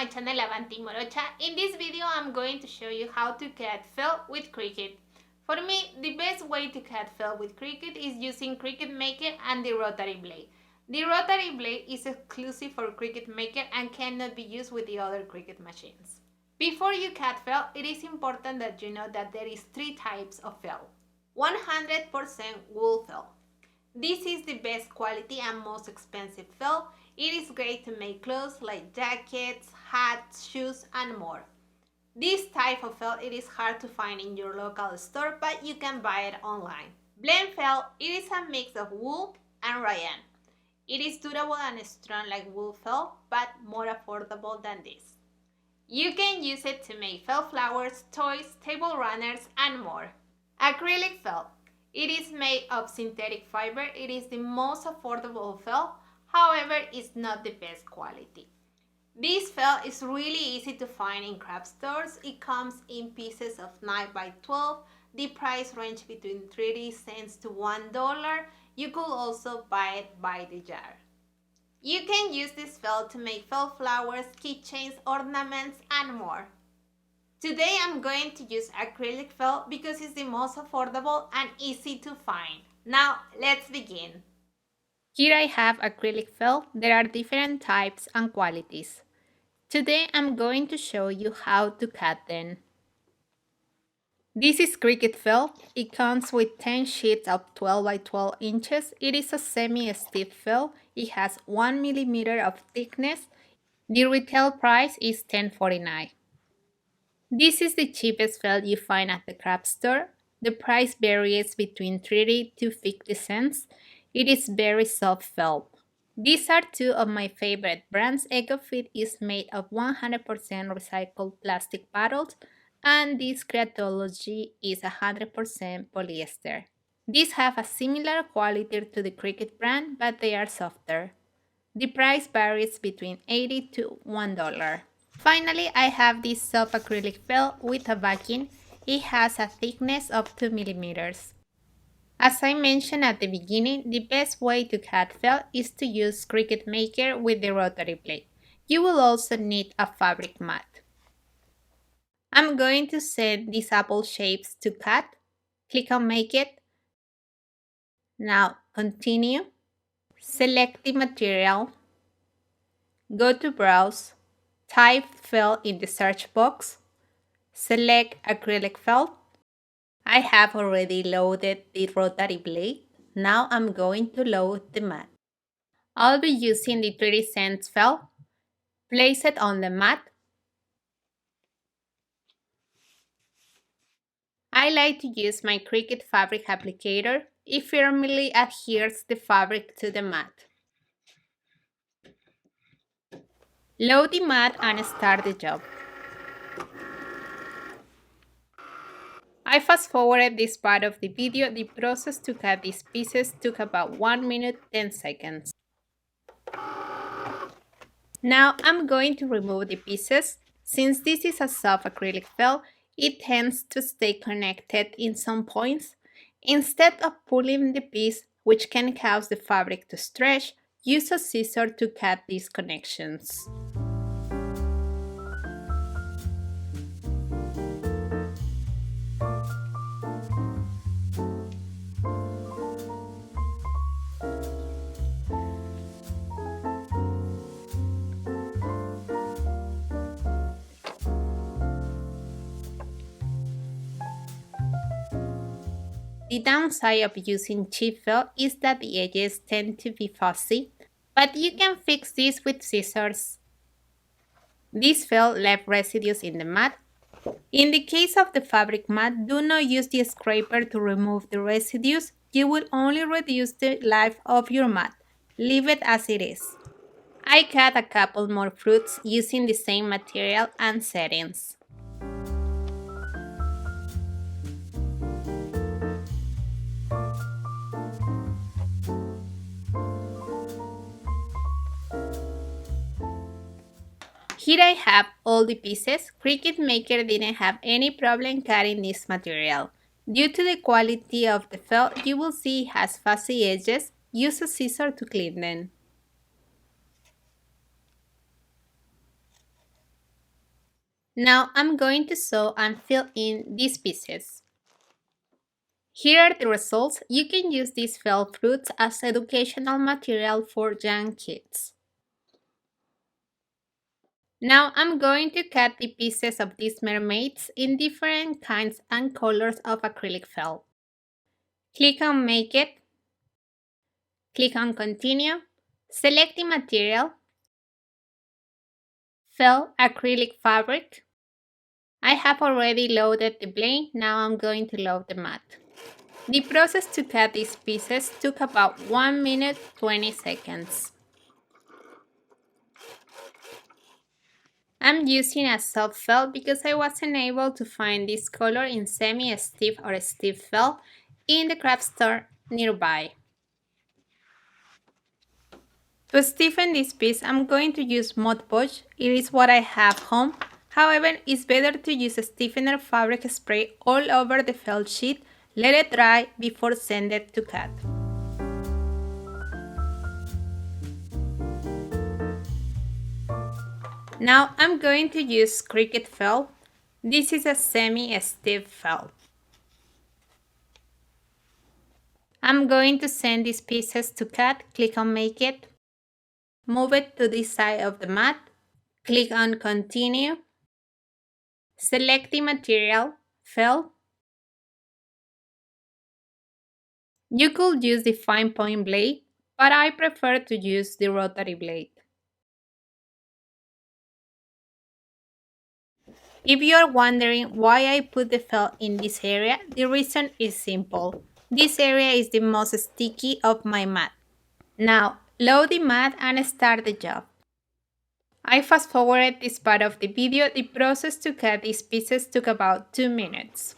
my channel Avanti Morocha. In this video I'm going to show you how to cut felt with Cricut. For me, the best way to cut felt with Cricut is using Cricut Maker and the rotary blade. The rotary blade is exclusive for Cricut Maker and cannot be used with the other Cricut machines. Before you cut felt, it is important that you know that there is 3 types of felt. 100% wool felt. This is the best quality and most expensive felt. It is great to make clothes like jackets, hats, shoes, and more. This type of felt it is hard to find in your local store, but you can buy it online. Blend felt, it is a mix of wool and rayon. It is durable and strong like wool felt, but more affordable than this. You can use it to make felt flowers, toys, table runners, and more. Acrylic felt. It is made of synthetic fiber. It is the most affordable felt, however, it's not the best quality. This felt is really easy to find in craft stores. It comes in pieces of 9 by 12. The price ranges between 30 cents to $1. You could also buy it by the jar. You can use this felt to make felt flowers, keychains, ornaments, and more. Today I'm going to use acrylic felt because it's the most affordable and easy to find. Now let's begin. Here I have acrylic felt. There are different types and qualities. Today I'm going to show you how to cut them. This is Cricut felt. It comes with 10 sheets of 12 by 12 inches. It is a semi-stiff felt. It has 1 millimeter of thickness. The retail price is $10.49. This is the cheapest felt you find at the craft store. The price varies between 30 to 50 cents. It is very soft felt. These are 2 of my favorite brands. EcoFit is made of 100% recycled plastic bottles, and this Creatology is 100% polyester. These have a similar quality to the Cricut brand, but they are softer. The price varies between $80 to $1. Finally, I have this soft acrylic felt with a backing. It has a thickness of 2 millimeters. As I mentioned at the beginning, the best way to cut felt is to use Cricut Maker with the rotary blade. You will also need a fabric mat. I'm going to set these apple shapes to cut. Click on Make It. Now continue. Select the material. Go to Browse. Type felt in the search box. Select acrylic felt. I have already loaded the rotary blade. Now I'm going to load the mat. I'll be using the 30 cents felt. Place it on the mat. I like to use my Cricut fabric applicator. It firmly adheres the fabric to the mat. Load the mat and start the job. I fast forwarded this part of the video. The process to cut these pieces took about 1 minute 10 seconds. Now I'm going to remove the pieces. Since this is a soft acrylic felt, it tends to stay connected in some points. Instead of pulling the piece, which can cause the fabric to stretch, use a scissor to cut these connections. The downside of using cheap felt is that the edges tend to be fuzzy, but you can fix this with scissors. This felt left residues in the mat. In the case of the fabric mat, do not use the scraper to remove the residues. You will only reduce the life of your mat. Leave it as it is. I cut a couple more fruits using the same material and settings. Here I have all the pieces. Cricut Maker didn't have any problem cutting this material. Due to the quality of the felt, you will see it has fuzzy edges. Use a scissor to clean them. Now I'm going to sew and fill in these pieces. Here are the results. You can use these felt fruits as educational material for young kids. Now I'm going to cut the pieces of these mermaids in different kinds and colors of acrylic felt. Click on Make It. Click on Continue. Select the material. Felt acrylic fabric. I have already loaded the blade. Now I'm going to load the mat. The process to cut these pieces took about 1 minute 20 seconds. I'm using a soft felt because I wasn't able to find this color in semi-stiff or stiff felt in the craft store nearby. To stiffen this piece, I'm going to use Mod Podge. It is what I have home. However, it's better to use a stiffener fabric spray all over the felt sheet. Let it dry before send it to cut. Now I'm going to use Cricut felt. This is a semi-stiff felt. I'm going to send these pieces to cut. Click on Make It. Move it to this side of the mat. Click on Continue. Select the material, Felt. You could use the fine point blade, but I prefer to use the rotary blade. If you are wondering why I put the felt in this area, the reason is simple. This area is the most sticky of my mat. Now, load the mat and start the job. I fast forwarded this part of the video. The process to cut these pieces took about 2 minutes.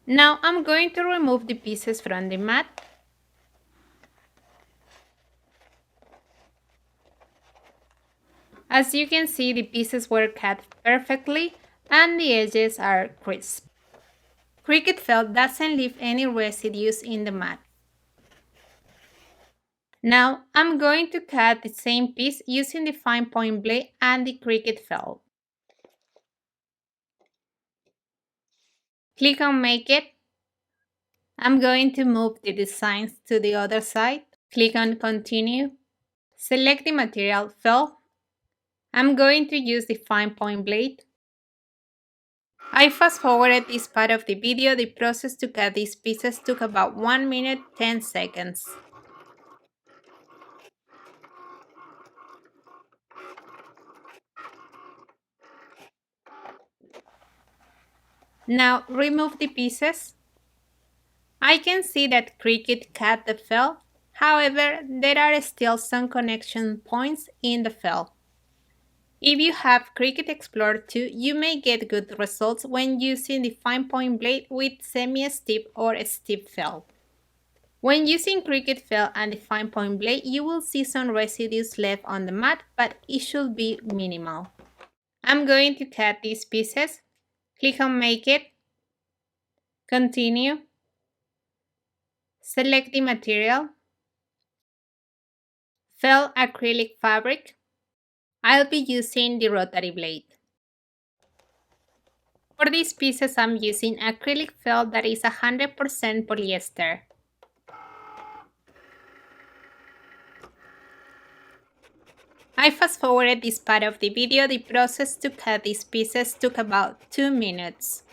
Now I'm going to remove the pieces from the mat. As you can see, the pieces were cut perfectly and the edges are crisp. Cricut felt doesn't leave any residues in the mat. Now I'm going to cut the same piece using the fine point blade and the Cricut felt. Click on Make It. I'm going to move the designs to the other side. Click on Continue. Select the material Felt. I'm going to use the fine point blade. I fast forwarded this part of the video. The process to cut these pieces took about 1 minute 10 seconds. Now remove the pieces. I can see that Cricut cut the felt. However, there are still some connection points in the felt. If you have Cricut Explorer 2, you may get good results when using the fine point blade with semi-stiff or stiff felt. When using Cricut felt and the fine point blade, you will see some residues left on the mat, but it should be minimal. I'm going to cut these pieces. Click on Make It. Continue. Select the material. Felt acrylic fabric. I'll be using the rotary blade. For these pieces, I'm using acrylic felt that is 100% polyester. I fast forwarded this part of the video. The process to cut these pieces took about 2 minutes.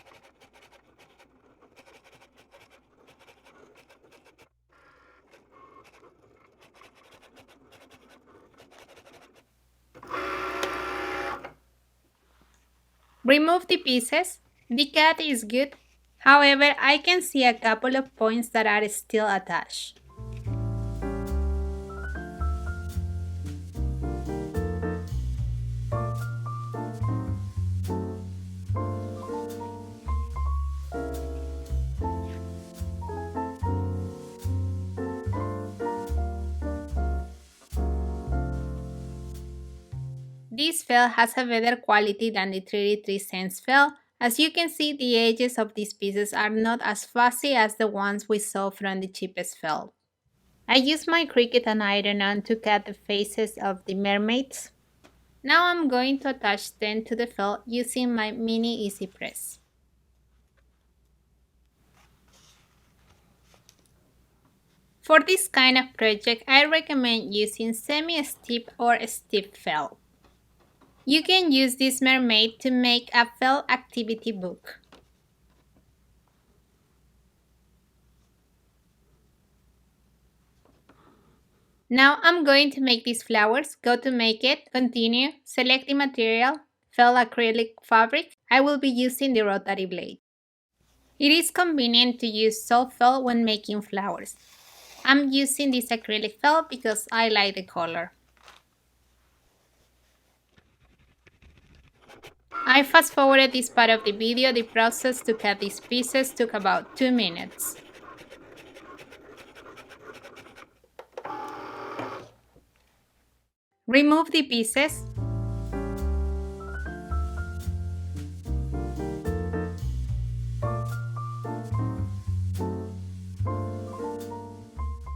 Remove the pieces. The cut is good. However, I can see a couple of points that are still attached. This felt has a better quality than the 33¢ felt. As you can see, the edges of these pieces are not as fussy as the ones we saw from the cheapest felt. I use my Cricut and iron on to cut the faces of the mermaids. Now I'm going to attach them to the felt using my mini easy press. For this kind of project, I recommend using semi-stiff or stiff felt. You can use this mermaid to make a felt activity book. Now I'm going to make these flowers. Go to Make It, Continue, select the material, felt acrylic fabric. I will be using the rotary blade. It is convenient to use soft felt when making flowers. I'm using this acrylic felt because I like the color. I fast forwarded this part of the video. The process to cut these pieces took about 2 minutes. Remove the pieces.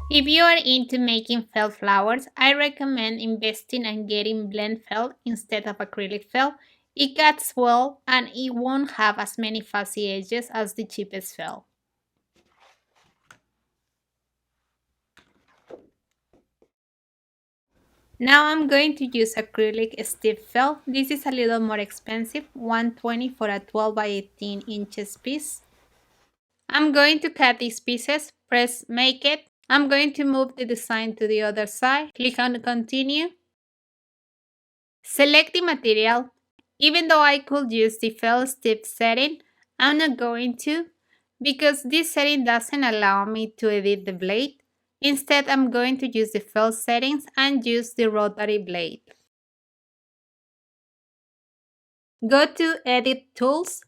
If you are into making felt flowers, I recommend investing and getting blend felt instead of acrylic felt. It cuts well and it won't have as many fuzzy edges as the cheapest felt. Now I'm going to use acrylic stiff felt. This is a little more expensive, $120 for a 12 by 18 inches piece. I'm going to cut these pieces, press Make It. I'm going to move the design to the other side, click on Continue. Select the material. Even though I could use the felt stiff setting, I'm not going to because this setting doesn't allow me to edit the blade. Instead, I'm going to use the felt settings and use the rotary blade. Go to Edit Tools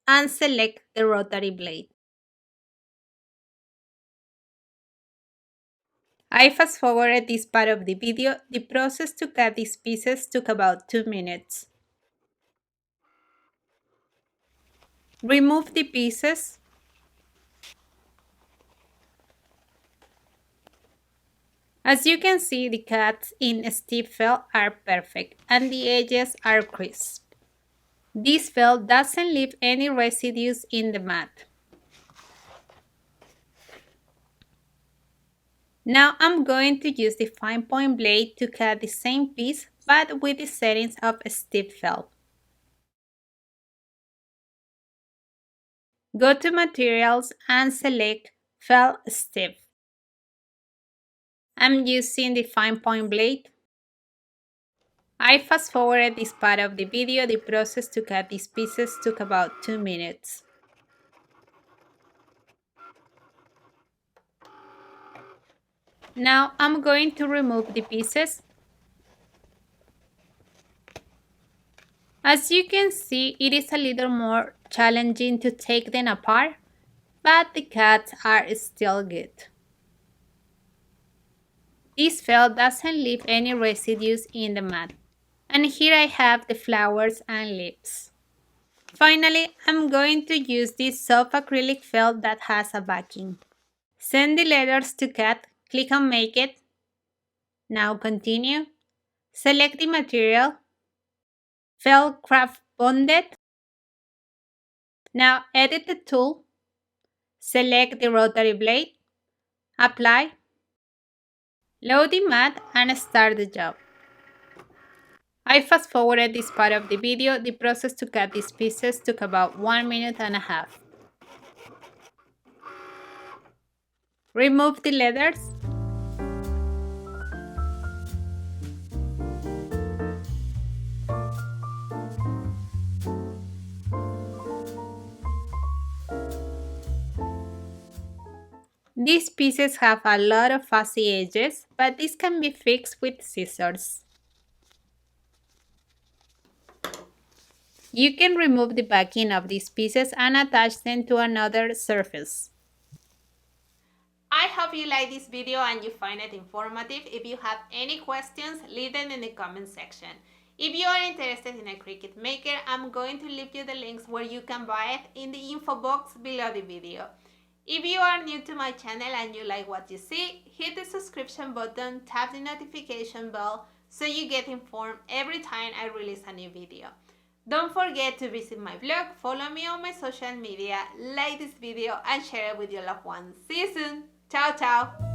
and select the rotary blade. I fast forwarded this part of the video. The process to cut these pieces took about 2 minutes. Remove the pieces. As you can see, the cuts in stiff felt are perfect and the edges are crisp. This felt doesn't leave any residues in the mat. Now I'm going to use the fine point blade to cut the same piece but with the settings of stiff felt. Go to Materials and select Felt Stiff. I'm using the fine point blade. I fast forwarded this part of the video. The process to cut these pieces took about 2 minutes. Now I'm going to remove the pieces. As you can see, it is a little more challenging to take them apart, but the cuts are still good. This felt doesn't leave any residues in the mat. And here I have the flowers and leaves. Finally, I'm going to use this soft acrylic felt that has a backing. Send the letters to cut, click on Make It. Now Continue. Select the material. Felt Craft Bonded. Now edit the tool. Select the rotary blade. Apply. Load the mat and start the job. I fast forwarded this part of the video. The process to cut these pieces took about 1.5 minutes. Remove the letters. These pieces have a lot of fuzzy edges, but this can be fixed with scissors. You can remove the backing of these pieces and attach them to another surface. I hope you like this video and you find it informative. If you have any questions, leave them in the comment section. If you are interested in a Cricut Maker, I'm going to leave you the links where you can buy it in the info box below the video. If you are new to my channel and you like what you see, hit the subscription button, tap the notification bell so you get informed every time I release a new video. Don't forget to visit my blog, follow me on my social media, like this video and share it with your loved ones. See you soon. Ciao, ciao.